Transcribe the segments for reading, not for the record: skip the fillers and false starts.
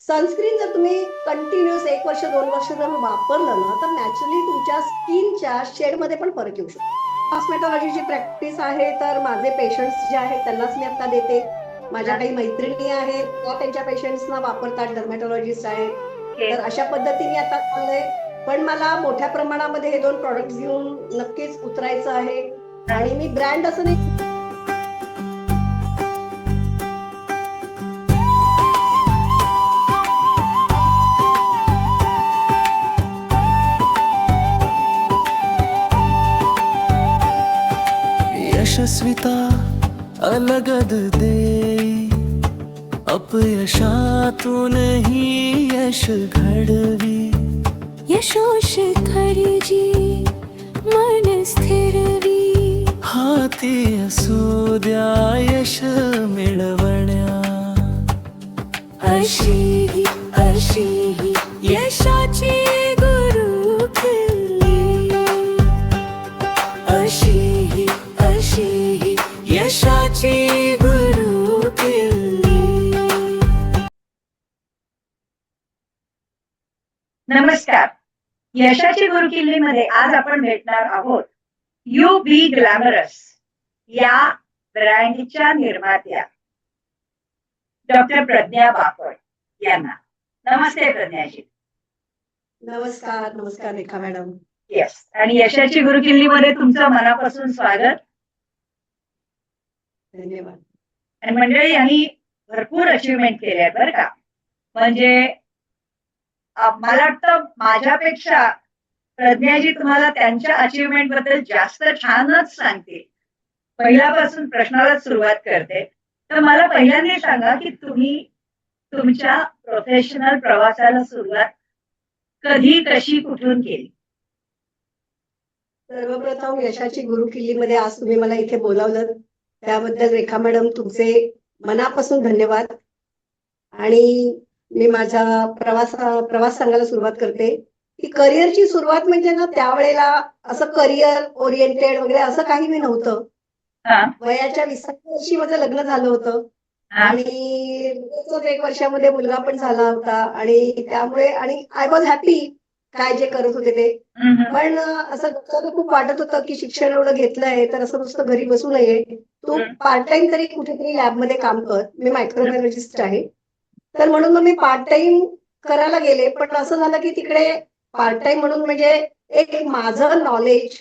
Sunscreen जर तुम्ही continuous 1 वर्ष 2 वर्ष जर वापरलं ना, तर नॅचरली तुमच्या स्किनच्या शेडमध्ये पण फरक येऊ शकतो. कॉस्मेटॉलॉजीची प्रॅक्टिस आहे, तर माझे पेशंट्स जे आहेत त्यांनाच मी आता देते. माझ्या हा, काही मैत्रिणी आहेत, त्या त्यांच्या पेशंट्सना वापरतात, डर्मॅटॉलॉजिस्ट आहेत. ओके. तर अशा पद्धतीने आता चाललंय. पण मला मोठ्या प्रमाणामध्ये हे 2 प्रॉडक्ट्स घेऊन नक्कीच उतरायचं आहे. हा. आणि मी ब्रँड असं नाही. यशस्विता अलगद दे अपयशातूनही यश घडवी यशोशिखरजी मन स्थिरवी हाती असू द्या यश मिळवण्या अशी अशी यशाची गुरु किल्ली अशी अशी यशाची गुरु किल्ली. नमस्कार. यशाची गुरुकिल्लीमध्ये आज आपण भेटणार आहोत यू बी ग्लॅमरस या ब्रँडच्या निर्मात्या डॉक्टर प्रज्ञा बापट यांना. नमस्ते प्रज्ञाजी. नमस्कार नमस्कार रेखा मॅडम. येस. आणि यशाची गुरुकिल्लीमध्ये तुमचं मनापासून स्वागत. धन्यवाद. आणि मंडळी, यांनी भरपूर अचिव्हमेंट केले आहेत बरं का. म्हणजे मला वाटतं माझ्यापेक्षा प्रज्ञाजी तुम्हाला त्यांच्या अचिव्हमेंट बद्दल जास्त छानच सांगते. पहिल्यापासून प्रश्नाला सुरुवात करते. तर मला पहिल्यांदा सांगा की तुम्ही तुमच्या प्रोफेशनल प्रवासाला सुरुवात कधी, कशी, कुठून केली? सर्वप्रथम यशाची गुरुकिल्लीमध्ये आज तुम्ही मला इथे बोलावलं, त्याबद्दल रेखा मॅडम तुमचे मनापासून धन्यवाद. आणि मी माझा प्रवास सांगायला सुरुवात करते की करिअरची सुरुवात म्हणजे ना, त्यावेळेला असं करिअर ओरिएंटेड वगैरे असं काही मी नव्हतं. हा, वयाच्या 20व्या वर्षी माझं लग्न झालं होतं हा, आणि लगेचच 1 वर्षामध्ये मुलगा पण झाला होता. आणि त्यामुळे आणि आय वॉज हॅपी काय जे करत होते ते. हम्म, पण असं डोक्याला खूप वाटत होतं की शिक्षण एवढं घेतलंय तर असं नुसतं घरी बसू नये, तू पार्ट टाइम तरी कुठेतरी लॅबमध्ये काम कर. मी मायक्रोबायोलॉजिस्ट आहे. तर म्हणून मग मी पार्ट टाइम करायला गेले. पण असं झालं की तिकडे पार्ट टाइम म्हणून म्हणजे एक माझं नॉलेज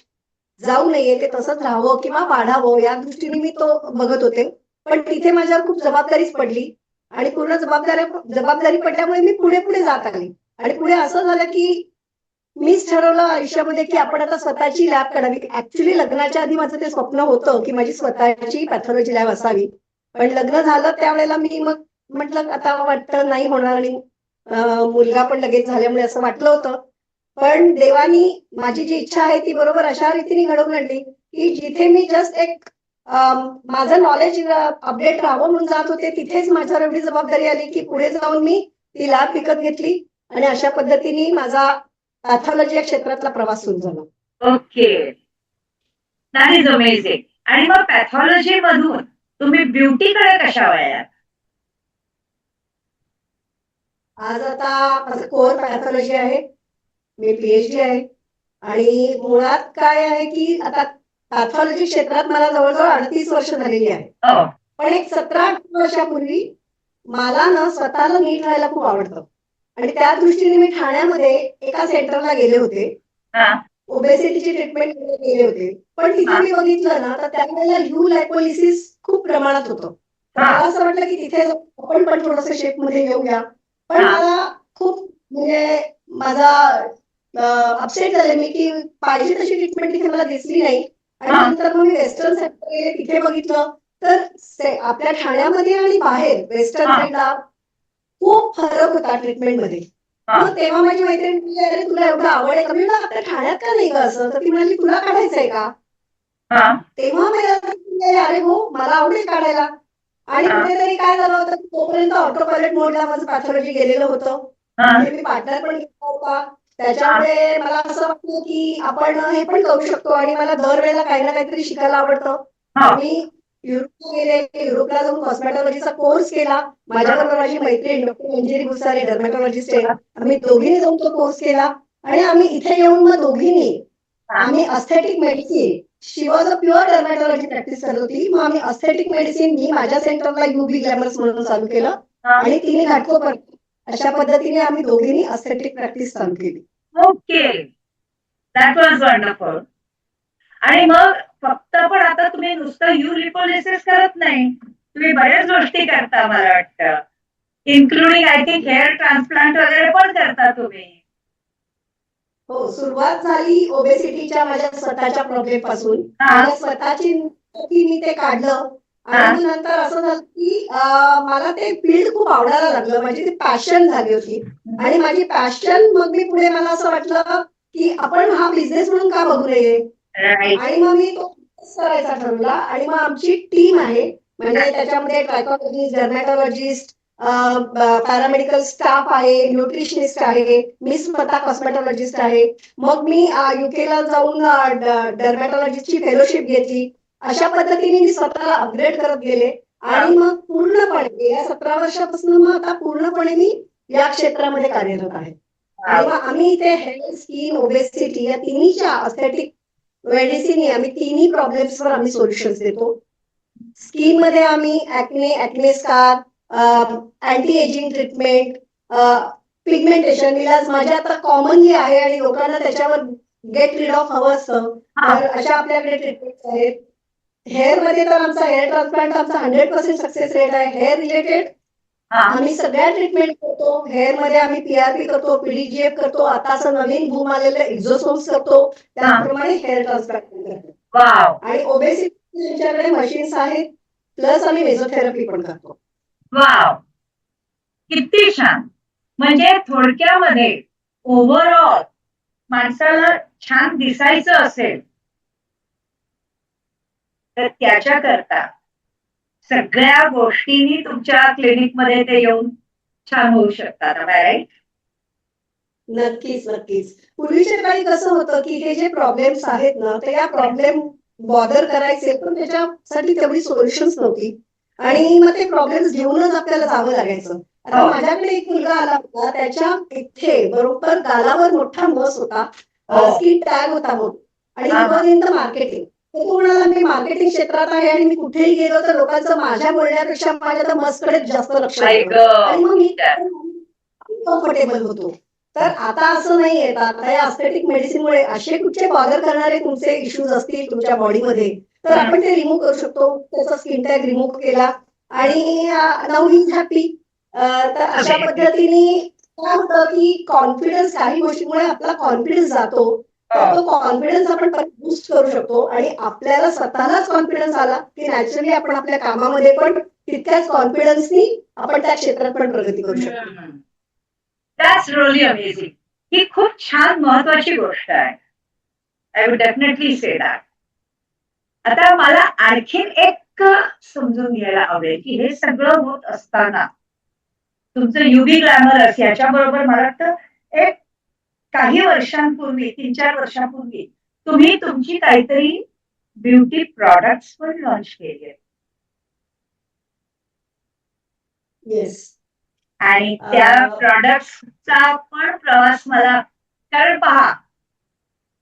जाऊ नये, ते तसंच राहावं किंवा वाढावं या दृष्टीने मी तो बघत होते. पण तिथे माझ्यावर खूप जबाबदारीच पडली आणि पूर्ण जबाबदारी पडल्यामुळे मी पुढे पुढे जात आले. आणि पुढे असं झालं की मीच ठरवलं आयुष्यामध्ये की आपण आता स्वतःची लॅब काढावी. ऍक्च्युली लग्नाच्या आधी माझं ते स्वप्न होतं की माझी स्वतःची पॅथॉलॉजी लॅब असावी. पण लग्न झालं त्यावेळेला मी मग म्हटलं आता वाटतं नाही होणार. आणि मुलगा पण लगेच झाल्यामुळे असं वाटलं होतं. पण देवानी माझी जी इच्छा आहे ती बरोबर अशा रीतीने घडवून आणली की जिथे मी जस्ट एक माझं नॉलेज अपडेट राहावं म्हणून जात होते, तिथेच माझ्यावर एवढी जबाबदारी आली की पुढे जाऊन मी ती लॅब विकत घेतली. आणि अशा पद्धतीने माझा पॅथॉलॉजी या क्षेत्रातला प्रवास सुरू झाला. ओके. That is amazing. आणि मग पॅथॉलॉजी मधून तुम्ही ब्युटीकडे कशा वळलात? आज आता माझं कोर पॅथॉलॉजी आहे. मी पीएचडी आहे. आणि मुळात काय आहे की आता पॅथॉलॉजी क्षेत्रात मला जवळजवळ 38 वर्ष झालेली आहे. हो. पण एक 17-18 वर्षापूर्वी मला ना स्वतःला नीट राहायला खूप आवडतं. आणि त्या दृष्टीने मी ठाण्यामध्ये एका सेंटरला गेले होते. हा, ओबेसिटीची ट्रीटमेंट केले होते. पण तिथे मी बघितलं ना, तर त्यावेळेला यू लायपोलिसिस खूप प्रमाणात होतं. तर मला असं वाटलं की तिथे आपण पण थोडंसं शेपमध्ये येऊया. पण मला खूप म्हणजे माझा अपसेट झाले मी की पाहिजे तशी ट्रीटमेंट तिथे मला दिसली नाही. आणि नंतर मग मी वेस्टर्न साईडला गेले, तिथे बघितलं तर आपल्या ठाण्यामध्ये आणि बाहेर वेस्टर्न साईडला खूप फरक होता ट्रीटमेंटमध्ये. मग तेव्हा माझी मैत्रीण म्हणाली, अरे तुला एवढं आवड आहे का? मी म्हटलं आपल्या ठाण्यात का नाही ग असं? तर ती म्हणाली तुला काढायचंय का? तेव्हा मी अरे हो मला आवडेल काढायला. आणि कुठेतरी काय झालं होतं की तोपर्यंत ऑटो पायलट मोडला माझं पॅथॉलॉजी गेलेलं होतं. म्हणजे मी पार्टनर पण घेतला होता. त्याच्यामुळे मला असं वाटलं की आपण हे पण करू शकतो. आणि मला दरवेळेला काही ना काहीतरी शिकायला आवडतं. मी युरोपला गेले, युरोपला जाऊन कॉस्मेटॉलॉजीचा कोर्स केला. माझ्याबरोबर माझी मैत्रीण डॉक्टर मंजिरी भुसारे डर्मॅटॉलॉजिस्ट आहे. आम्ही दोघींनी जाऊन तो कोर्स केला आणि आम्ही इथे येऊन मग दोघींनी आम्ही aesthetic medicine, she was a pure dermatology practice करत होती. मग आम्ही अस्थेटिक मेडिसिन, मी माझ्या सेंटरला युबी ग्लॅमर्स म्हणून चालू केलं आणि तिने घाटकोपर. अशा पद्धतीने आम्ही दोघींनी अस्थेटिक प्रॅक्टिस चालू केली. Okay, that was wonderful. आणि मग फक्त पण आता तुम्ही नुसतं यू लिपोलिसिस करत नाही, तुम्ही बऱ्याच गोष्टी करता मला वाटतं, including I think hair transplant वगैरे पण करता तुम्ही. हो, सुरुवात झाली ओबेसिटीच्या माझ्या स्वतःच्या प्रॉब्लेम पासून. हा. माझ्या स्वतःची मी ते काढलं आणि मग नंतर असं झालं की मला ते फील्ड खूप आवडायला लागलं. माझी ती पॅशन झाली होती आणि माझी पॅशन मग मी पुढे मला असं वाटलं की आपण हा बिझनेस म्हणून का बघू नये. राईट. आणि मग मी तो business करायचा ठरवला आणि मग आमची टीम आहे, म्हणजे त्याच्यामध्ये ट्रायकॉलॉजिस्ट, डर्मॅटॉलॉजिस्ट, पॅरामेडिकल स्टाफ आहे, न्यूट्रिशनिस्ट आहे, मी स्वतः कॉस्मेटॉलॉजिस्ट आहे. मग मी युकेला जाऊन डर्मॅटॉलॉजिस्टची फेलोशिप घेतली. अशा पद्धतीने मी स्वतःला अपग्रेड करत गेले आणि मग पूर्णपणे गेल्या 17 वर्षापासून मग आता पूर्णपणे मी या क्षेत्रामध्ये कार्यरत आहे. आणि मग आम्ही इथे हेल्थ, स्किन, ओबेसिटी या तिन्हीच्या अस्थेटिक मेडिसिन आम्ही तिन्ही प्रॉब्लेम्सवर आम्ही सोल्युशन्स देतो. स्किन मध्ये आम्ही acne scar, anti ageing treatment, pigmentation, इलाज माझ्या आता कॉमन जे आहे आणि लोकांना त्याच्यावर गेट रीड ऑफ हवं असतं, तर अशा आपल्याकडे ट्रीटमेंट आहेत. हेअर मध्ये तर आमचा हेअर ट्रान्सप्लांट आमचा 100% सक्सेस रेट आहे. हेअर रिलेटेड आम्ही सगळ्या ट्रीटमेंट करतो. हेअर मध्ये आम्ही पीआरपी करतो, पीडीजीएफ करतो, आता असं नवीन बूम आलेलं एक्झोसोम्स करतो, त्याप्रमाणे हेअर ट्रान्सप्लांट करतो. वाव, आणि ओबेसिटी त्यांच्याकडे मशीन्स आहेत, प्लस आम्ही मेझोथेरपी पण करतो. वाव, किती छान. म्हणजे थोडक्यामध्ये ओव्हरऑल माणसाला छान दिसायचं असेल तर त्याच्याकरता सगळ्या गोष्टींनी तुमच्या क्लिनिक मध्ये ते येऊन छान होऊ शकतात, राईट? नक्कीच नक्कीच. पूर्वीच्या काळी कसं होतं की हे जे प्रॉब्लेम्स आहेत ना, ते या प्रॉब्लेम बॉदर करायचे पण त्याच्यासाठी तेवढी सोल्युशन्स नव्हती आणि मग ते प्रॉब्लेम्स घेऊनच आपल्याला जावं लागायचं. आता माझ्याकडे एक मुलगा आला होता, त्याच्या इथे बरोबर गालावर मोठा मस होता, स्किन टॅग होता मोठा आणि वॉज इन द मार्केटिंग. तो म्हणाला मी मार्केटिंग क्षेत्रात आहे आणि मी कुठेही गेलो तर लोकांचं माझ्या बोलण्यापेक्षा माझ्या त्या मसकडेच जास्त लक्ष लागतं आणि मग मी कम्फर्टेबल होतो. तर आता असं नाहीये. आता या अस्थेटिक मेडिसिनमुळे असे कुठचे बॉदर करणारे तुमचे इश्यूज असतील तुमच्या बॉडीमध्ये तर आपण ते रिमूव्ह करू शकतो. त्याचा स्किन टॅग रिमूव्ह केला आणि नाऊ ही इज हॅपी. तर अशा पद्धतीने काय होतं की कॉन्फिडन्स, काही गोष्टीमुळे आपला कॉन्फिडन्स जातो, तर तो कॉन्फिडन्स आपण बूस्ट करू शकतो आणि आपल्याला स्वतःलाच कॉन्फिडन्स आला की नॅचरली आपण आपल्या कामामध्ये पण तितक्याच कॉन्फिडन्सनी आपण त्या क्षेत्रात पण प्रगती करू शकतो. That's really amazing. ही खूप छान महत्वाची गोष्ट आहे. I would definitely say that. आता मला आणखीन एक समजून घ्यायला आवडेल की हे सगळं होत असताना तुमचं युबी ग्लॅमरस याच्याबरोबर मला वाटतं एक काही वर्षांपूर्वी, 3-4 वर्षांपूर्वी तुम्ही तुमची काहीतरी ब्युटी प्रॉडक्ट्स पण लॉन्च केले. येस. आणि त्या प्रॉडक्ट्सचा पण प्रवास मला, कारण पहा,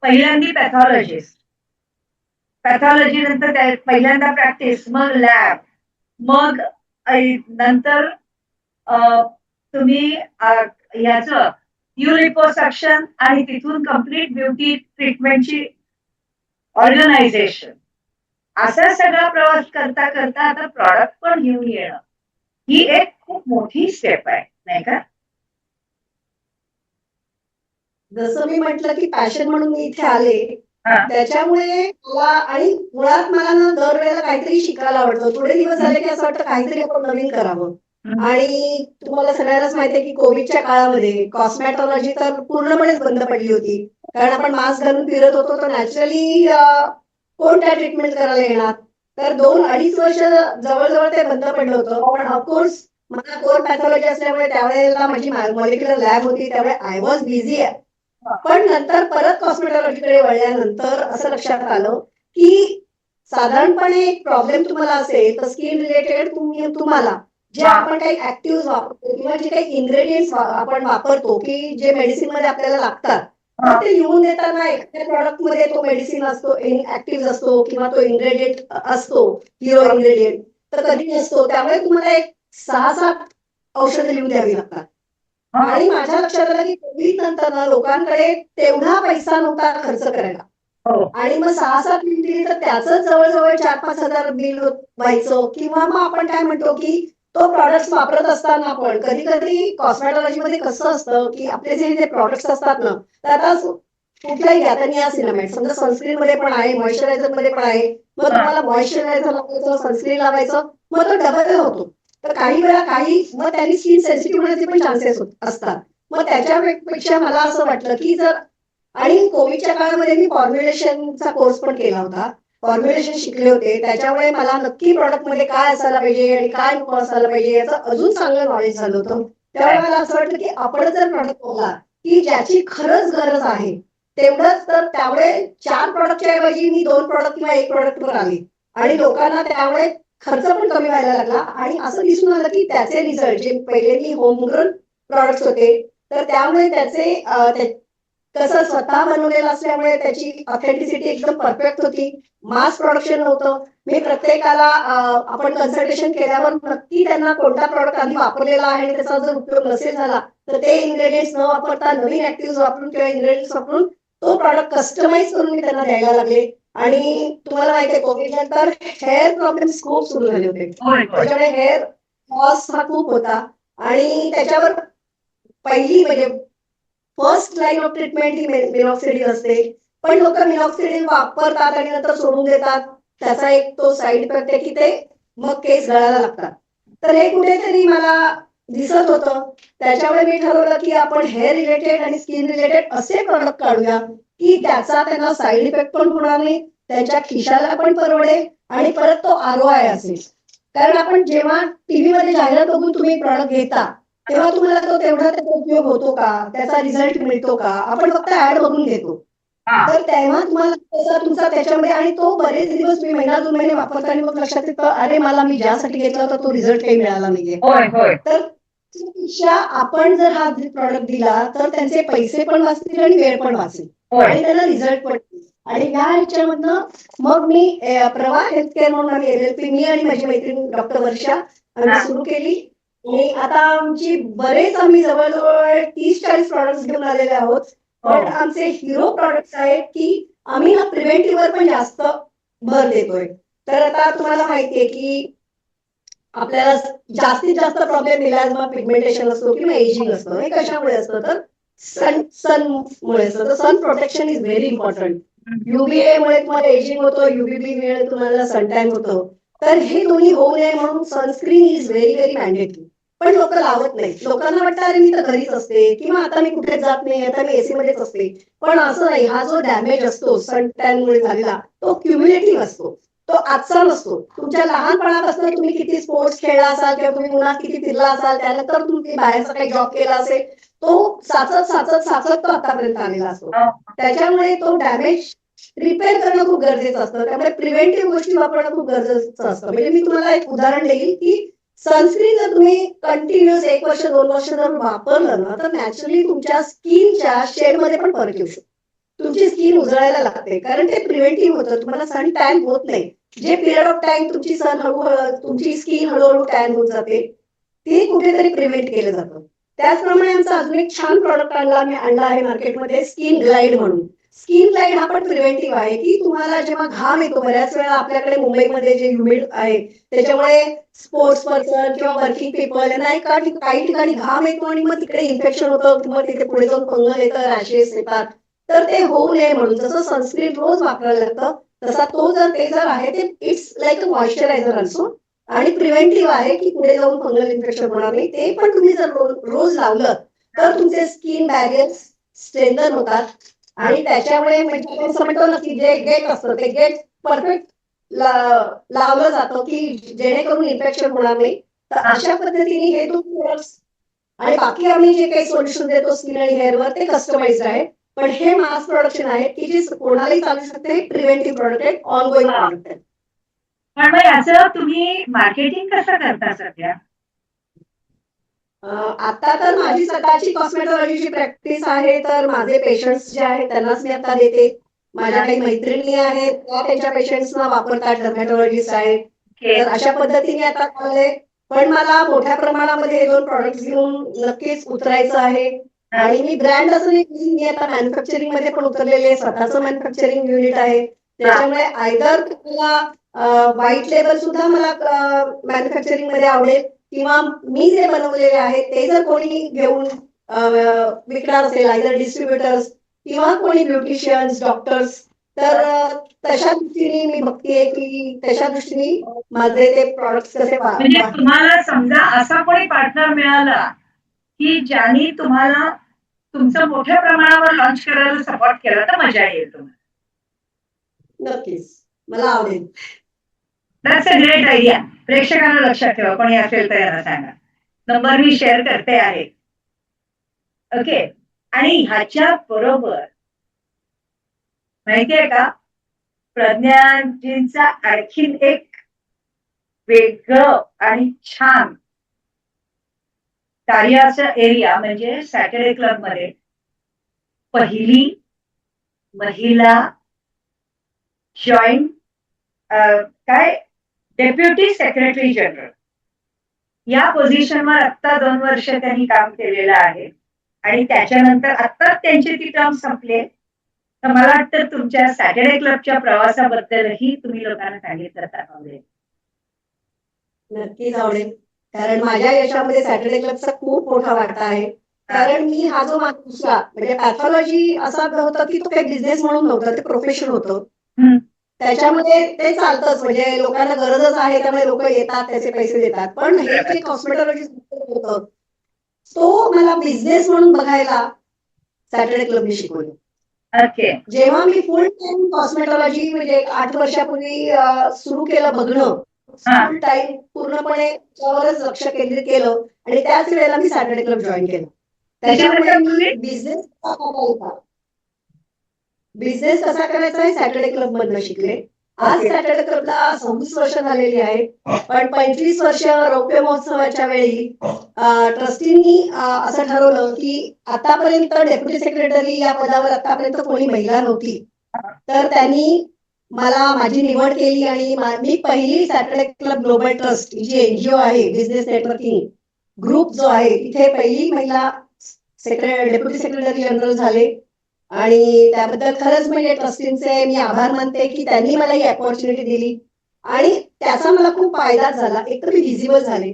पहिल्यांदा पॅथॉलॉजी नंतर पहिल्यांदा प्रॅक्टिस, मग लॅब, मग नंतर तुम्ही याचं युलिपोसक्शन आणि तिथून कम्प्लीट ब्युटी ट्रीटमेंटची ऑर्गनायझेशन, असा सगळा प्रवास करता करता आता प्रॉडक्ट पण घेऊन येणं ही एक खूप मोठी स्टेप आहे, नाही का? जसं मी म्हटलं की पॅशन म्हणून मी इथे आले, त्याच्यामुळे मला आणि मुळात मला ना दरवेळेला काहीतरी शिकायला आवडतं. थोडे दिवस झाले की असं वाटतं काहीतरी आपण नवीन करावं. आणि तुम्हाला सगळ्यांनाच माहिती आहे की कोविडच्या काळामध्ये कॉस्मॅटॉलॉजी तर पूर्णपणेच बंद पडली होती, कारण आपण मास्क घालून फिरत होतो, तर नॅचरली कोण त्या ट्रीटमेंट करायला येणार. तर 2-2.5 वर्ष जवळजवळ ते बंद पडलं होतं. पण ऑफकोर्स मला कोर पॅथॉलॉजी असल्यामुळे त्यावेळेला माझी मॉलिक्युलर लॅब होती, त्यामुळे आय वॉज बिझी. पण नंतर परत कॉस्मेटॉलॉजीकडे वळल्यानंतर असं लक्षात आलं की साधारणपणे एक प्रॉब्लेम तुम्हाला असेल तर स्किन रिलेटेड तुम्हाला जे आपण काही ऍक्टिव्ह वापरतो किंवा जे काही इन्ग्रेडियंट्स आपण वापरतो की जे मेडिसिन मध्ये आपल्याला लागतात तर ते लिहून देताना एखाद्या प्रॉडक्ट मध्ये तो मेडिसिन असतो ऍक्टिव्ह असतो किंवा तो इन्ग्रेडियंट असतो हिरो इन्ग्रेडियंट तर कधी नसतो त्यामुळे तुम्हाला एक 6-7 औषधं लिहून द्यावी लागतात. आणि माझ्या लक्षात आलं की कोविड नंतर ना लोकांकडे तेवढा पैसा नव्हता खर्च करायला. हो आणि मग 6-7 लिहून दिली तर त्याच जवळजवळ 4-5 हजार बिल व्हायचं किंवा मग आपण काय म्हणतो की तो प्रॉडक्ट वापरत असताना आपण कधी कधी कॉस्मेटॉलॉजी मध्ये कसं असतं की आपले जे प्रॉडक्ट्स असतात ना तर आता कुठलाही घ्या तर नियासिनामाइड समजा सनस्क्रीन मध्ये पण आहे मॉइश्चरायझर मध्ये पण आहे मग तुम्हाला मॉइश्चरायझर लावायचं सनस्क्रीन लावायचं मग तो डबल होतो तर काही वेळा काही मग त्यांनी स्किन सेन्सिटिव्ह होण्याचे पण चान्सेस असतात मग त्याच्यापेक्षा मला असं वाटलं की जर आणि कोविडच्या काळामध्ये मी फॉर्म्युलेशनचा कोर्स पण केला होता फॉर्म्युलेशन शिकले होते त्याच्यामुळे मला नक्की प्रॉडक्ट मध्ये काय असायला पाहिजे आणि काय नको असायला पाहिजे याचं अजून चांगलं नॉलेज झालं होतं त्यामुळे मला असं वाटलं की आपण जर प्रॉडक्ट बोलला की ज्याची खरंच गरज आहे तेवढंच तर त्यामुळे 4 प्रॉडक्टच्या ऐवजी मी 2 प्रॉडक्ट किंवा 1 प्रॉडक्टवर आले आणि लोकांना त्यामुळे खर्च पण कमी व्हायला लागला आणि असं दिसून आलं की त्याचे रिझल्ट जे पहिले मी होमग्रोन प्रॉडक्ट्स होते तर त्यामुळे त्याचे कसं स्वतः बनवलेलं असल्यामुळे त्याची ऑथेंटिसिटी एकदम परफेक्ट होती मास प्रोडक्शन नव्हतं मी प्रत्येकाला आपण कन्सल्टेशन केल्यावर नक्की त्यांना कोणता प्रॉडक्ट आधी वापरलेला आहे आणि त्याचा जर उपयोग नसेल झाला तर ते इन्ग्रेडियंट्स न वापरता नवीन ऍक्टिव्ह वापरून किंवा इन्ग्रेडियंट्स वापरून तो प्रॉडक्ट कस्टमाइज करून मी त्यांना द्यायला लागले आणि तुम्हाला माहिती आहे कोविड नंतर हेअर प्रॉब्लेम्स खूप सुरू झाले होते त्याच्यामुळे हेअर लॉस हा खूप होता आणि त्याच्यावर पहिली म्हणजे first line of treatment he minoxidil असते पण लोक मिनॉक्सिडिल वापरतात आणि नंतर सोडून देतात त्याचा एक तो साईड इफेक्ट आहे की ते मग केस गळायला लागतात तर हे कुठेतरी मला दिसत होतं त्याच्यामुळे मी ठरवलं की आपण हेअर रिलेटेड आणि स्किन रिलेटेड असे प्रॉडक्ट काढूया की त्याचा त्यांना साईड इफेक्ट पण होणार नाही त्यांच्या खिशाला पण परवडेल आणि परत तो ROI असेल कारण आपण जेव्हा टीव्ही मध्ये जाहिरात बघून तुम्ही प्रॉडक्ट घेता तेव्हा तुम्हाला तो तेवढा त्याचा उपयोग होतो का त्याचा रिझल्ट मिळतो का आपण फक्त ऍड बघून घेतो तर तेव्हा तुम्हाला त्याचा तुमचा त्याच्यामध्ये आणि तो बरेच दिवस मी महिना 2 महिने वापरताना मग लक्षात येतं अरे मला मी ज्यासाठी घेतला होता तो रिझल्ट काही मिळाला नाहीये होय होय तर त्यापेक्षा आपण जर हा प्रॉडक्ट दिला तर त्यांचे पैसे पण वाचतील आणि वेळ पण वाचेल होय आणि त्याला रिझल्ट पण येईल. आणि ह्या ह्याच्यामधनं मग मी प्रवाह हेल्थकेअर म्हणून आम्ही LLP मी आणि माझी मैत्रीण डॉक्टर वर्षा आम्ही सुरू केली आणि आता आमची बरेच आम्ही जवळजवळ 30-40 प्रॉडक्ट्स घेऊन आलेले आहोत पण आमचे हिरो प्रॉडक्ट्स आहेत की आम्ही ना प्रिव्हेंटिव्ह वर पण जास्त भर देतोय तर आता तुम्हाला माहितीये की आपल्याला जास्तीत जास्त प्रॉब्लेम मेलाझमा पिगमेंटेशन असतो किंवा एजिंग असतं हे कशामुळे असतं तर सन मुळे असतं तर sun protection is very important UVA मुळे तुम्हाला एजिंग होतं UVB मुळे तुम्हाला सनटॅन होतं तर हे दोन्ही होऊ नये म्हणून sunscreen is very very mandatory पण लोक लावत नाही लोकांना वाटतं अरे मी तर घरीच असते किंवा आता मी कुठेच जात नाही आता मी AC मध्येच असते पण असं नाही हा जो डॅमेज असतो सनटॅन मुळे झालेला तो क्युम्युलेटिव्ह असतो तो आजचा नसतो तुमच्या लहानपणापासून तुम्ही किती स्पोर्ट्स खेळला असाल किंवा तुम्ही उन्हात किती फिरला असाल त्यानंतर तुम्ही बाहेरचा काही जॉब केला असेल तो साचत तो आतापर्यंत आलेला असतो त्याच्यामुळे तो डॅमेज रिपेअर करणं खूप गरजेचं असतं त्यामुळे प्रिव्हेंटिव्ह गोष्टी वापरणं खूप गरजेचं असतं म्हणजे मी तुम्हाला एक उदाहरण देईल की सनस्क्रीन जर तुम्ही कंटिन्युअस 1 वर्ष 2 वर्ष जर वापरलं ना तर नॅचरली तुमच्या स्किनच्या शेडमध्ये पण फरक येऊ शकतो तुमची स्किन उजळायला लागते कारण ते प्रिव्हेंटिव्ह होतं तुम्हाला सन टॅन होत नाही जे पिरियड ऑफ टाइम तुमची स्किन हळूहळू टॅन होत जाते ते कुठेतरी प्रिव्हेंट केलं जातं त्याचप्रमाणे आमचा अजून एक छान प्रॉडक्ट आणला आहे मार्केटमध्ये स्किन ग्लाइड म्हणून स्किन ग्लाइड हा पण प्रिव्हेंटिव्ह आहे की तुम्हाला जेव्हा घाम येतो बऱ्याच वेळा आपल्याकडे मुंबईमध्ये जे ह्युमिड आहे त्याच्यामुळे स्पोर्ट्स पर्सन किंवा वर्किंग पीपल यांना काही ठिकाणी घाम येतो आणि मग तिकडे इन्फेक्शन होतं किंवा तिथे पुढे जाऊन फंगल येतं रॅशेस येतात तर ते होऊ नये म्हणून जसं सनस्क्रीन रोज वापरायला लागतं तसा ते जर आहे ते it's like a moisturiser also आणि प्रिव्हेंटिव्ह आहे की पुढे जाऊन फंगल इन्फेक्शन होणार नाही ते पण तुम्ही जर रोज लावलं तर तुमचे स्किन बॅरियर्स स्ट्रेंथन होतात आणि त्याच्यामुळे म्हणजे आपण असं म्हणतो ना की जे गेट असतं ते गेट परफेक्ट लावलं जातं की जेणेकरून इन्फेक्शन होणार नाही तर अशा पद्धतीने हे 2 प्रोडक्ट्स आणि बाकी आम्ही जे काही सोल्युशन देतो स्किन आणि हेअरवर ते कस्टमाइज्ड आहे पण हे मास प्रोडक्शन आहे की जे कोणालाही चालू शकते प्रिव्हेंटिव्ह प्रोडक्ट आहे ऑनगोईंग प्रोडक्ट आहे पण मग याचं तुम्ही मार्केटिंग कसं करता सध्या? आता तर माझी स्वतःची कॉस्मेटॉलॉजीची प्रॅक्टिस आहे, तर माझे पेशंट्स जे आहेत त्यांनाच मी आता देते. माझ्या काही मैत्रिणी आहेत, त्या त्यांच्या पेशंट्सना वापरतात, डर्मॅटॉलॉजिस्ट आहेत. तर अशा पद्धतीने आता चाललंय. पण मला मोठ्या प्रमाणामध्ये हे 2 प्रॉडक्ट्स घेऊन नक्कीच उतरायचं आहे. आणि मी ब्रँड असं नाही की मी आता मॅन्युफॅक्चरिंग मध्ये पण उतरलेले आहे. स्वतःचं मॅन्युफॅक्चरिंग युनिट आहे. त्याच्यामुळे आयदर तुम्हाला व्हाईट लेबल सुद्धा मला मॅन्युफॅक्चरिंग मध्ये आवडेल, किंवा मी जे बनवलेले आहेत ते जर कोणी घेऊन विकणार असेल, आयदर डिस्ट्रीब्युटर्स किंवा कोणी ब्युटिशियन्स, डॉक्टर्स, तर तशा दृष्टीने मी बघतेय की तशा दृष्टीने माझे ते प्रॉडक्ट्स कसे म्हणजे तुम्हाला समजा असा कोणी पार्टनर मिळाला की ज्यांनी तुम्हाला तुमचं मोठ्या प्रमाणावर लॉन्च करायला सपोर्ट केला तर मजा येईल तुम्हाला. नक्कीच मला आवडेल. That's a great idea. प्रेक्षकांना लक्षात ठेवा, कोणी असेल तर यांना सांगा. नंबर मी शेअर करते आहे. ओके. आणि ह्याच्या बरोबर माहितीये का, प्रज्ञाजींचा आणखीन एक वेगळं आणि छान कार्याचा एरिया म्हणजे सॅटर्डे क्लब मध्ये पहिली महिला जॉईंट काय डेप्युटी सेक्रेटरी जनरल या पोझिशनवर आत्ता 2 वर्ष त्यांनी काम केलेलं आहे. आणि त्याच्यानंतर आत्ताच त्यांची ती टर्म संपले. तर मला वाटतं तुमच्या सॅटर्डे क्लबच्या प्रवासाबद्दलही तुम्ही लोकांना सांगितलं तर आवडेल. नक्कीच आवडेल, कारण माझ्या यशामध्ये सॅटर्डे क्लबचा खूप मोठा वाटा आहे. कारण मी हा जो माझा दुसरा म्हणजे पॅथॉलॉजी असा होतं की तो काही बिझनेस म्हणून नव्हतं, ते प्रोफेशन होतं. त्याच्यामध्ये ते चालतंच, म्हणजे लोकांना गरजच आहे त्यामुळे लोक येतात, त्याचे पैसे देतात. पण हे जे कॉस्मेटॉलॉजी होतं तो मला बिझनेस म्हणून बघायला सॅटर्डे क्लबने शिकवलं. ओके. जेव्हा मी फुल टाइम कॉस्मेटॉलॉजी म्हणजे 8 वर्षापूर्वी सुरू केलं बघणं, फुल टाइम पूर्णपणे त्यावरच लक्ष केंद्रित केलं आणि त्याच वेळेला मी सॅटर्डे क्लब जॉईन केलं. त्याच्यामुळे मी बिझनेस कसा करायचा हे सॅटर्डे क्लब मधनं शिकले. आज सॅटर्डे क्लबला 26 वर्ष झालेली आहेत. पण 25 वर्ष रौप्य महोत्सवाच्या वेळी ट्रस्टींनी असं ठरवलं की आतापर्यंत डेप्युटी सेक्रेटरी या पदावर आतापर्यंत कोणी महिला नव्हती. तर त्यांनी मला माझी निवड केली आणि मी पहिली सॅटर्डे क्लब ग्लोबल ट्रस्ट जी एनजीओ आहे, बिझनेस नेटवर्किंग ग्रुप जो आहे, तिथे पहिली महिला डेप्युटी सेक्रेटरी जनरल झाले. आणि त्याबद्दल खरंच म्हणजे ट्रस्टींचे मी आभार मानते की त्यांनी मला ही अपॉर्च्युनिटी दिली आणि त्याचा मला खूप फायदा झाला. एक तर मी व्हिजिबल झाले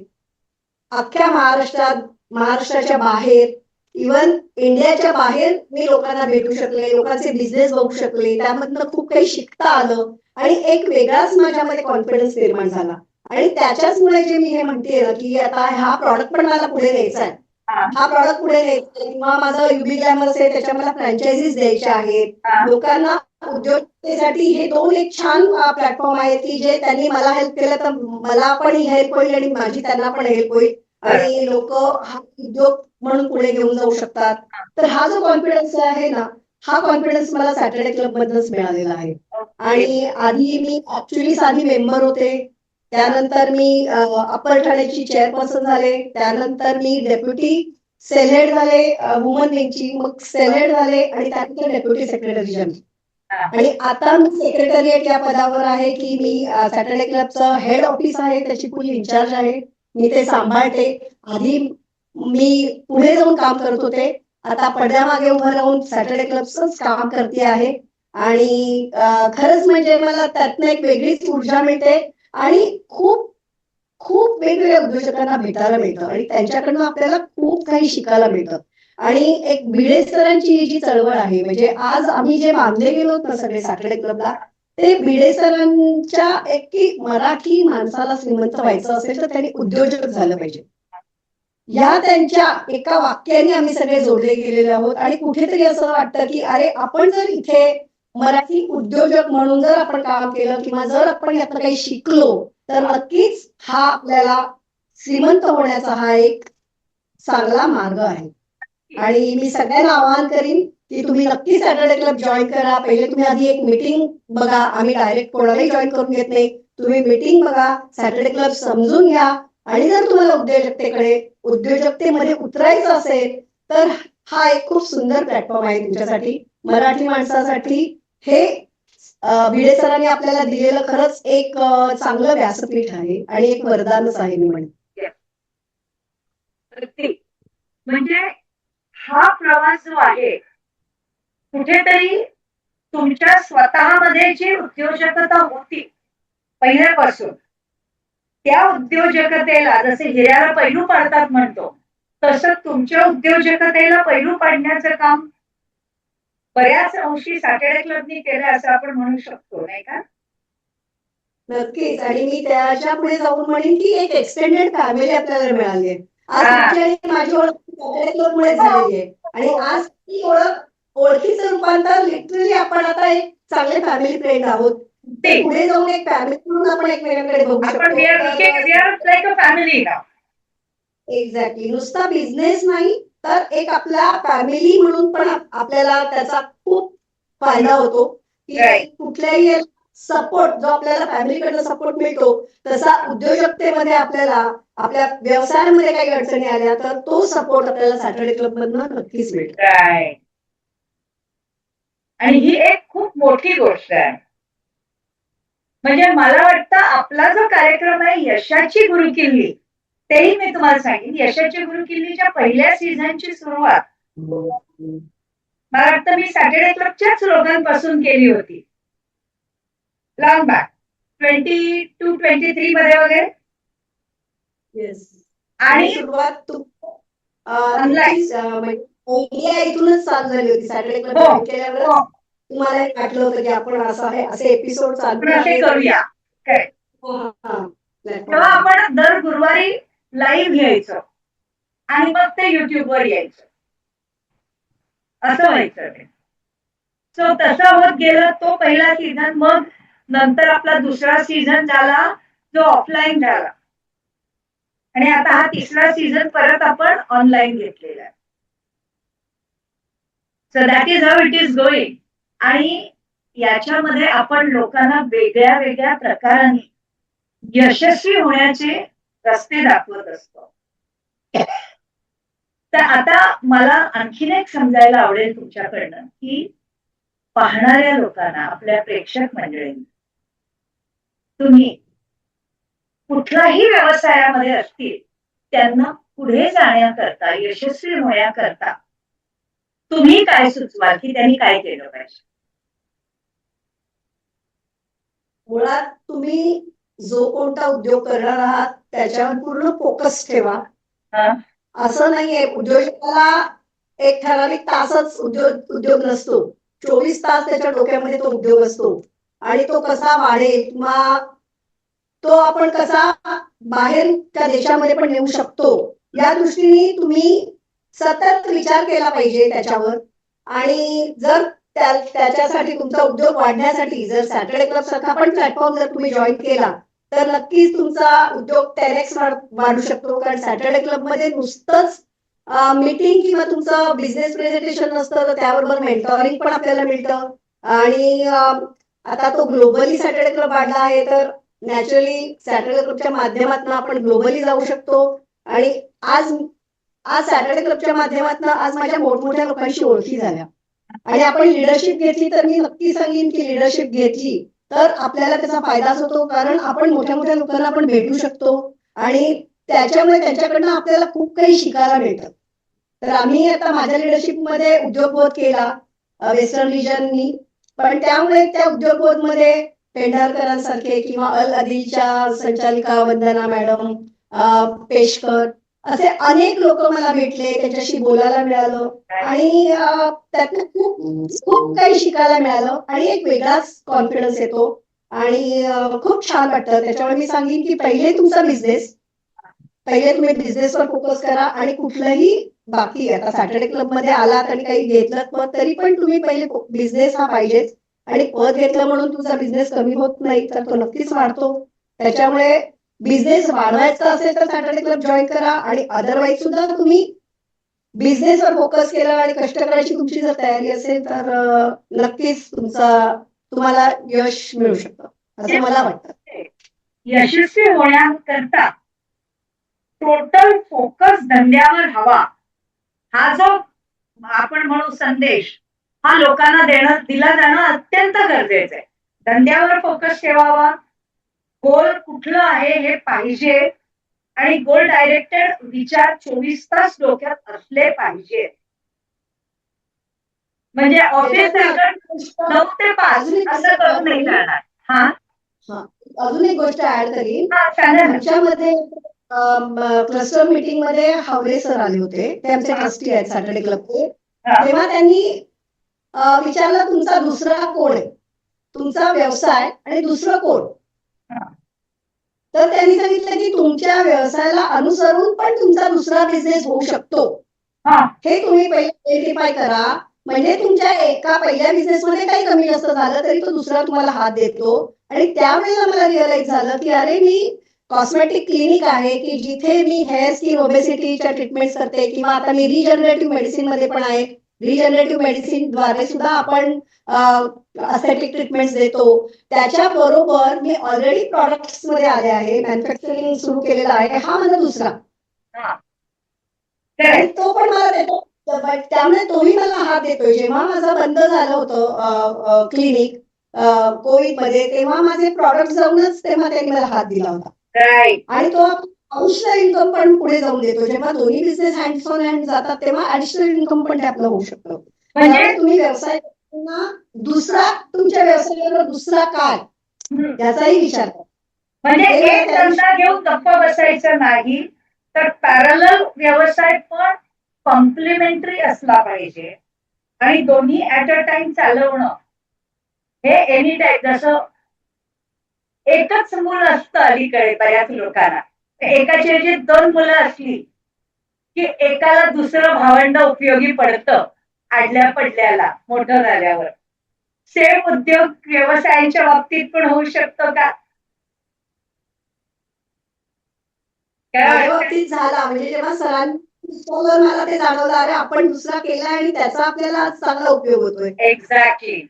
अख्ख्या महाराष्ट्राच्या बाहेर, इव्हन इंडियाच्या बाहेर मी लोकांना भेटू शकले, लोकांचे बिझनेस बघू शकले, त्यामधनं खूप काही शिकता आलं आणि एक वेगळाच माझ्यामध्ये कॉन्फिडन्स निर्माण झाला. आणि त्याच्याचमुळे जे मी हे म्हणते ना की आता हा प्रॉडक्ट पण मला पुढे न्यायचा आहे, हा प्रॉडक्ट पुढे न्यायचा आहे, किंवा माझं युबी ग्लॅमर असेल त्याच्या मला फ्रँचायझीज द्यायच्या आहेत. लोकांना उद्योजकतेसाठी हे 2 एक छान प्लॅटफॉर्म आहेत की जे त्यांनी मला हेल्प केलं तर मला पण हेल्प होईल आणि माझी त्यांना पण हेल्प होईल आणि लोक हा उद्योग म्हणून पुढे घेऊन जाऊ शकतात. तर हा जो कॉन्फिडन्स आहे ना, हा कॉन्फिडन्स मला सॅटर्डे क्लब मधनच मिळालेला आहे. आणि आधी मी ऍक्च्युली साधी मेंबर होते, त्यानंतर मी अप्पर ठाण्याची चेअरपर्सन झाले, त्यानंतर मी डेप्युटी सेल हेड झाले वुमन विंगची, मग सेल हेड झाले आणि त्यानंतर डेप्युटी सेक्रेटरी जनरल. आणि आता मी सेक्रेटरिएट या पदावर आहे की मी सॅटर्डे क्लबचं हेड ऑफिस आहे त्याची फुल इन्चार्ज आहे, मी ते सांभाळते. आधी मी पुढे जाऊन काम करत होते, आता पडद्यामागे उभं राहून सॅटर्डे क्लबचंच काम करते आहे. आणि खरंच म्हणजे मला त्यातनं एक वेगळीच ऊर्जा मिळते आणि खूप खूप वेगवेगळ्या उद्योजकांना भेटायला मिळतं आणि त्यांच्याकडनं आपल्याला खूप काही शिकायला मिळतं. आणि एक भिडे सरांची ही जी चळवळ आहे, म्हणजे आज आम्ही जे बांधले गेलो ना सगळे सॅटर्डे क्लबला, ते भिडे सरांच्या एक की मराठी माणसाला श्रीमंत व्हायचं असेल तर त्यांनी उद्योजक झालं पाहिजे, या त्यांच्या एका वाक्याने आम्ही सगळे जोडले गेलेले आहोत. आणि कुठेतरी असं वाटतं की अरे आपण जर इथे मराठी उद्योजक म्हणून जर आपण काम केलं किंवा जर आपण यातनं काही शिकलो तर नक्कीच हा आपल्याला श्रीमंत होण्याचा हा एक चांगला मार्ग आहे. आणि मी सगळ्यांना आवाहन करीन की तुम्ही नक्की सॅटर्डे क्लब जॉईन करा. पहिले तुम्ही आधी एक मीटिंग बघा, आम्ही डायरेक्ट कोणालाही जॉईन करून घेत नाही, तुम्ही मीटिंग बघा, सॅटर्डे क्लब समजून घ्या आणि जर तुम्हाला उद्योजकतेमध्ये उतरायचं असेल तर हा एक खूप सुंदर प्लॅटफॉर्म आहे तुमच्यासाठी. मराठी माणसासाठी हे भिडे सरांनी आपल्याला दिलेलं खरंच एक चांगलं व्यासपीठ आहे आणि एक वरदानच आहे मी म्हणेन. प्रत्येक म्हणजे हा प्रवास जो आहे कुठेतरी तुमच्या स्वतःमध्ये जी उद्योजकता होती पहिल्यापासून, त्या उद्योजकतेला जसे हिऱ्याला पैलू पाडतात म्हणतो, तसं तुमच्या उद्योजकतेला पैलू पाडण्याचं काम बऱ्याच अंशी सॅटर्डे क्लबनी केलं असं आपण म्हणू शकतो, नाही का? नक्कीच. आणि मी त्याच्या पुढे जाऊन म्हणेन की एक एक्सटेंडेड फॅमिली आपल्याला मिळाली आहे. आज हा. तुमची आणि माझी ओळख सॅटर्डे क्लबमुळे झालेली आहे आणि आज ती ओळखीचं रूपांतर लिटरली आपण आता एक चांगले फॅमिली फ्रेंड आहोत. ते पुढे जाऊन एक फॅमिली म्हणून आपण एकमेकांकडे बघू आपण शकतो. फॅमिली ना. एक्झॅक्टली. नुसता बिझनेस नाही तर एक आपल्या फॅमिली म्हणून पण आपल्याला त्याचा खूप फायदा होतो की Right. कुठल्याही सपोर्ट जो आपल्याला फॅमिलीकडनं सपोर्ट मिळतो तसा उद्योजकतेमध्ये आपल्याला आपल्या व्यवसायामध्ये काही अडचणी आल्या तर तो सपोर्ट आपल्याला सॅटर्डे क्लब मधनं नक्कीच मिळतो. Right. आणि ही एक खूप मोठी गोष्ट आहे. म्हणजे मला वाटतं आपला जो कार्यक्रम आहे यशाची गुरुकिल्ली, तेही मी तुम्हाला सांगेन. यशाची गुरुकिल्लीच्या पहिल्या सीझनची सुरुवात मला वाटतं मी सॅटर्डे क्लबच्याच लोकांपासून केली होती. लॉंग बॅक 22-23 मध्ये वगैरे. येस. आणि सुरुवात online. आयडिया इथूनच चालू झाली होती. सॅटर्डे क्लब हो. जॉईन केल्यावर तुम्हाला एक वाटलं होतं की आपण असं आहे असे एपिसोड चालू आपण असे करूया. Correct. तेव्हा आपण दर गुरुवारी लाईव्ह घ्यायचो आणि मग ते युट्यूबवर यायचं, असं व्हायचं ते. सो तसं होत गेलं तो पहिला सीझन. मग नंतर आपला दुसरा सीझन झाला जो ऑफलाईन झाला आणि आता हा तिसरा सीझन परत आपण ऑनलाईन घेतलेला आहे. So that is how it is going. आणि याच्यामध्ये आपण लोकांना वेगळ्या वेगळ्या प्रकाराने यशस्वी होण्याचे रस्ते दाखवत असतो. तर आता मला आणखीन एक समजायला आवडेल तुमच्याकडनं की पाहणाऱ्या लोकांना, आपल्या प्रेक्षक मंडळींना, तुम्ही कुठल्याही व्यवसायामध्ये असतील त्यांना पुढे जाण्याकरता, यशस्वी होण्याकरता तुम्ही काय सुचवाल की त्यांनी काय केलं पाहिजे? मुळात तुम्ही जो कोणता उद्योग करणार आहात त्याच्यावर पूर्ण फोकस ठेवा. असं नाहीये उद्योजकाला एक ठराविक तासच उद्योग नसतो. 24 तास त्याच्या डोक्यामध्ये तो उद्योग असतो आणि तो कसा वाढेल किंवा तो आपण कसा बाहेरच्या देशामध्ये पण नेऊ शकतो या दृष्टीने तुम्ही सतत विचार केला पाहिजे त्याच्यावर. आणि जर त्याच्यासाठी तुमचा उद्योग वाढण्यासाठी जर सॅटर्डे क्लब सारखा पण प्लॅटफॉर्म जर तुम्ही जॉईन केला तर नक्कीच तुमचा उद्योग 10x वाढू शकतो. कारण सॅटर्डे क्लब मध्ये नुसतंच मीटिंग किंवा तुमचं बिझनेस प्रेझेंटेशन नसतं तर त्याबरोबर मेंटॉरिंग पण आपल्याला मिळतं. आणि आता तो ग्लोबली सॅटर्डे क्लब वाढला आहे तर नॅचरली सॅटर्डे क्लबच्या माध्यमातून आपण ग्लोबली जाऊ शकतो. आणि आज सॅटर्डे क्लबच्या माध्यमातून आज माझ्या मोठमोठ्या लोकांशी ओळखी झाल्या आणि आपण लिडरशिप घेतली तर मी नक्की सांगेन की लिडरशिप घेतली तर आपल्याला त्याचा फायदाच होतो. कारण आपण मोठ्या मोठ्या लोकांना आपण भेटू शकतो आणि त्याच्यामुळे त्यांच्याकडनं आपल्याला खूप काही शिकायला मिळतं. तर आम्ही आता माझ्या लिडरशिपमध्ये उद्योगबोध केला वेस्टर्न रिजननी, पण त्यामुळे त्या उद्योगबोधमध्ये पेंढारकरांसारखे किंवा अल अदिलच्या संचालिका वंदना मॅडम, पेशकर असे अनेक लोक मला भेटले, त्यांच्याशी बोलायला मिळालं आणि त्यातनं खूप काही शिकायला मिळालं आणि एक वेगळाच कॉन्फिडन्स येतो आणि खूप छान वाटतं. त्याच्यामुळे मी सांगेन की पहिले तुम्ही बिझनेसवर फोकस करा आणि कुठलंही बाकी आता सॅटर्डे क्लब मध्ये आलात आणि काही घेतलं पद तरी पण तुम्ही पहिले बिझनेस हा पाहिजेच. आणि पद घेतलं म्हणून तुमचा बिझनेस कमी होत नाही तर तो नक्कीच वाढतो. त्याच्यामुळे बिझनेस वाढवायचा असेल तर सॅटर्डे क्लब जॉईन करा आणि अदरवाईज सुद्धा तुम्ही बिझनेसवर फोकस केला आणि कष्ट करायची तुमची जर तयारी असेल तर नक्कीच तुम्हाला यश मिळू शकतं असं मला वाटतं. यशस्वी होण्याकरता टोटल फोकस धंद्यावर हवा, हा जो आपण म्हणू संदेश, हा लोकांना दिला जाणं अत्यंत गरजेचं आहे. धंद्यावर फोकस ठेवावा, गोल कुठलं आहे हे पाहिजे आणि गोल डायरेक्टेड विचार 24 तास डोक्यात असले पाहिजे. म्हणजे ऑफिस त्याच्यात 9 ते 5 अजून एक असं करून नाही चालणार. हा हा, अजून एक गोष्ट ऍड करीन. हा सांगा ना. आमच्यामध्ये क्लस्टर मीटिंग मध्ये हावरे सर आले होते, ते आमचे ट्रस्टी आहेत सॅटर्डे क्लबचे. हा. तेव्हा त्यांनी विचारलं तुमचा दुसरा कोण आहे, तुमचा व्यवसाय आणि दुसरं कोण. हा. तर त्यांनी सांगितलं की तुमच्या व्यवसायाला अनुसरून पण तुमचा दुसरा बिझनेस होऊ शकतो, हा. हे तुम्ही पहिले आयडेंटिफाय करा. म्हणजे तुमच्या एका पहिल्या बिझनेस मध्ये काही कमी जास्त झालं तरी तो दुसरा तुम्हाला हात देतो. आणि त्यावेळेला मला रिअलाइज झालं की अरे मी कॉस्मेटिक क्लिनिक आहे की जिथे मी हेअर स्किन ओबेसिटीच्या ट्रीटमेंट करते, किंवा आता मी रिजनरेटिव्ह मेडिसिन मध्ये पण आहे. रिजनरेटिव्ह मेडिसिन द्वारे सुद्धा आपण अस्थेटिक ट्रीटमेंट देतो. त्याच्याबरोबर मी ऑलरेडी प्रॉडक्ट्स मध्ये आले आहे, मॅन्युफॅक्चरिंग सुरू केलेलं आहे. हा माझा दुसरा, हा. आणि तो पण मला देतो. त्यामुळे तोही मला हात देतोय. जेव्हा माझं बंद झालं होतं क्लिनिक कोविड मध्ये, तेव्हा माझे प्रॉडक्ट जाऊनच तेव्हा त्यांनी मला हात दिला होता. राईट. आणि तो ऍडिशनल इन्कम पण पुढे जाऊन देतो. जेव्हा दोन्ही बिझनेस हँड्स ऑन हँड जातात तेव्हा ऍडिशनल इन्कम पण ते आपलं होऊ शकतं. म्हणजे त्यामुळे तुम्ही व्यवसाय करताना दुसरा, तुमच्या व्यवसायाबरोबर दुसरा काय याचाही विचार करा. म्हणजे ते मला एक त्या धंदा घेऊन गप्प बसायचं नाही, तर पॅरलल व्यवसाय पण कॉम्प्लिमेंटरी असला पाहिजे आणि दोन्ही ऍट अ टाइम चालवणं हे एनी टाइम. जसं एकच मुलं असतं अलीकडे बऱ्याच लोकांना, एकाची ऐवजी 2 मुलं असली की एकाला दुसरं भावंड उपयोगी पडतं आडल्या पडल्याला मोठं झाल्यावर. सेम उद्योग व्यवसायाच्या बाबतीत पण होऊ शकतो का? काय माझ्या वाटतं? बाबतीत झाला. म्हणजे जेव्हा सरांनी मला ते जाणवलं, अरे आपण दुसरा केला आणि त्याचा आपल्याला चांगला उपयोग होतोय. एक्झॅक्टली.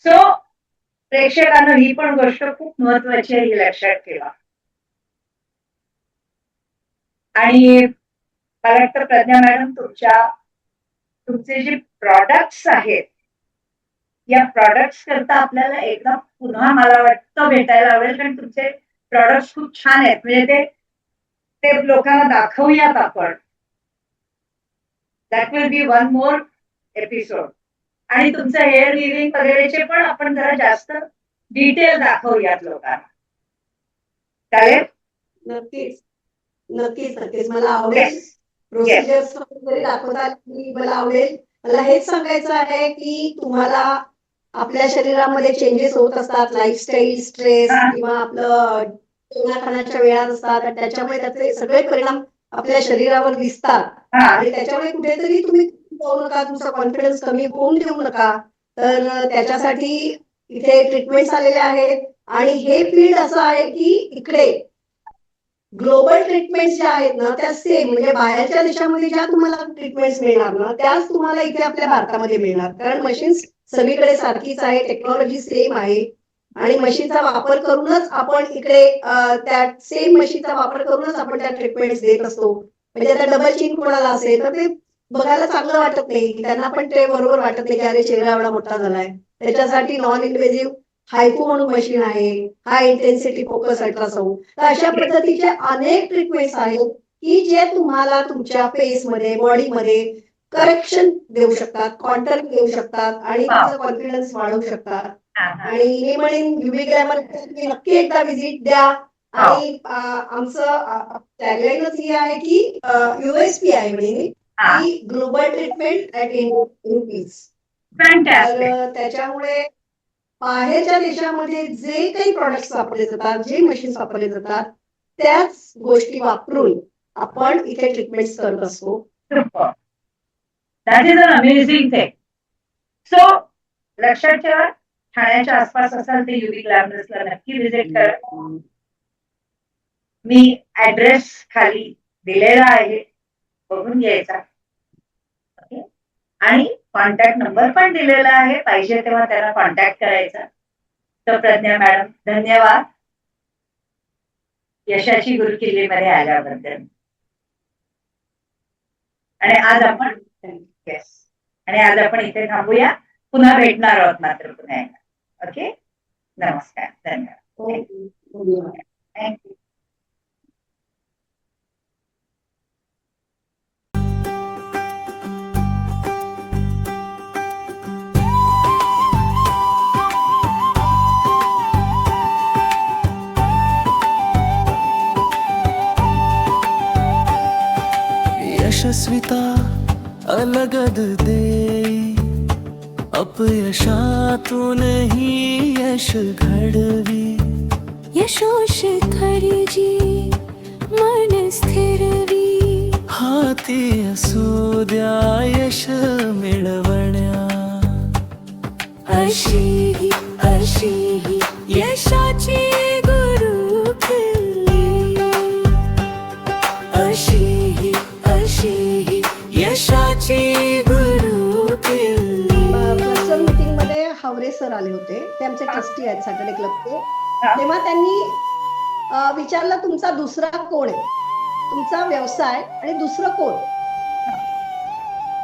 सो प्रेक्षकांना ही पण गोष्ट खूप महत्वाची आहे, ही लक्षात ठेवा. आणि मला वाटतं प्रज्ञा मॅडम, तुमचे जे प्रॉडक्ट्स आहेत, या प्रॉडक्ट्स करता आपल्याला एकदा पुन्हा मला वाटतं भेटायला आवडेल, कारण तुमचे प्रॉडक्ट्स खूप छान आहेत. म्हणजे ते लोकांना दाखवूयात आपण. That will be one more episode. आणि तुमचं हेअर विविंग वगैरेचे पण आपण जरा जास्त डिटेल दाखवूयात लोकांना. चालेल? नक्कीच नक्कीच नक्कीच मला आवडेल. प्रोसिजर्स वगैरे दाखवता आली मला आवडेल. मला हेच सांगायचं आहे की तुम्हाला आपल्या शरीरामध्ये चेंजेस होत असतात, लाईफस्टाईल, स्ट्रेस किंवा आपलं खाण्याच्या वेळा असतात, आणि त्याच्यामुळे त्याचे सगळे परिणाम आपल्या शरीरावर दिसतात. आणि त्याच्यामुळे कुठेतरी तुम्ही जाऊ नका, तुमचा कॉन्फिडन्स कमी होऊन देऊ नका. तर त्याच्यासाठी इथे ट्रीटमेंट्स आलेले आहेत. आणि हे फील्ड असं आहे की इकडे ग्लोबल ट्रीटमेंट्स ज्या आहेत ना त्या सेम, म्हणजे बाहेरच्या देशामध्ये ज्या तुम्हाला ट्रीटमेंट्स मिळणार ना त्याच तुम्हाला इथे आपल्या भारतामध्ये मिळणार. कारण मशीन्स सगळीकडे सारखीच आहे, टेक्नॉलॉजी सेम आहे, आणि मशीनचा वापर करूनच आपण इकडे त्या सेम मशीनचा वापर करूनच आपण त्या ट्रीटमेंट्स देत असतो. म्हणजे आता डबल चिन कोणाला असेल तर ते बघायला चांगलं वाटत नाही, त्यांना पण ते बरोबर वाटत नाही की अरे चेहरा एवढा मोठा झालाय. त्याच्यासाठी नॉन इन्व्हेजिव्ह हायफो म्हणून मशीन आहे, हाय इंटेन्सिटी फोकस अल्ट्रासाऊंड. तर अशा पद्धतीचे अनेक ट्रीटमेंट्स आहेत की जे तुम्हाला तुमच्या फेसमध्ये, बॉडीमध्ये करेक्शन देऊ शकतात, कॉन्टर्न देऊ शकतात, आणि तुमचा कॉन्फिडन्स वाढवू शकतात. आणि मी म्हणेन युवी ग्लॅमर तुम्ही नक्की एकदा व्हिजिट द्या. आणि आमचं टॅगलाईनच ही आहे की युएसपी आहे म्हणजे की ग्लोबल ट्रीटमेंट ऍट रुपीज. तर त्याच्यामुळे बाहेरच्या देशामध्ये जे काही प्रॉडक्ट्स वापरले जातात, जे मशीन्स वापरले जातात, त्याच गोष्टी वापरून आपण इथे ट्रीटमेंट करत असतो. That is an amazing thing. So लक्षात ठेवा, ठाण्याच्या आसपास असाल तर युवी ग्लॅमरसला नक्की व्हिजिट करा. मी ऍड्रेस खाली दिलेला आहे, बघून घ्यायचा. आणि कॉन्टॅक्ट नंबर पण दिलेला आहे, पाहिजे तेव्हा त्यांना कॉन्टॅक्ट करायचा. तर प्रज्ञा मॅडम, धन्यवाद. यशाची गुरुकिल्लीमध्ये आल्याबद्दल. आणि आज आपण येस आणि आज आपण इथे थांबूया. पुन्हा भेटणार आहोत मात्र पुन्हा एकदा. ओके, नमस्कार, धन्यवाद, धन्यवाद. थँक्यू. यशस्विता अलगद देई अपयशातूनही यश घडवी यशोशिखरजी मन स्थिरवी हाती असू द्या यश मिळवण्या अशी ही यशाची गुरुकिल्ली अशी ही यशाची गुरुकिल्ली. पर्सनल मीटिंग मध्ये हावरे सर आले होते. ते आमचे ट्रस्टी आहेत सॅटर्डे क्लबचे. तेव्हा त्यांनी विचारलं तुमचा दुसरा कोण आहे, तुमचा व्यवसाय आणि दुसरं कोण.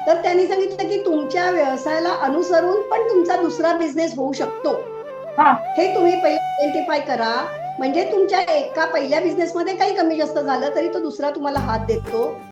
तर त्यांनी सांगितलं की तुमच्या व्यवसायाला अनुसरून पण तुमचा दुसरा बिझनेस होऊ शकतो. हा. हे तुम्ही पहिले आयडेंटिफाय करा. म्हणजे तुमच्या एका पहिल्या बिझनेस मध्ये काही कमी जास्त झालं तरी तो दुसरा तुम्हाला हात देतो.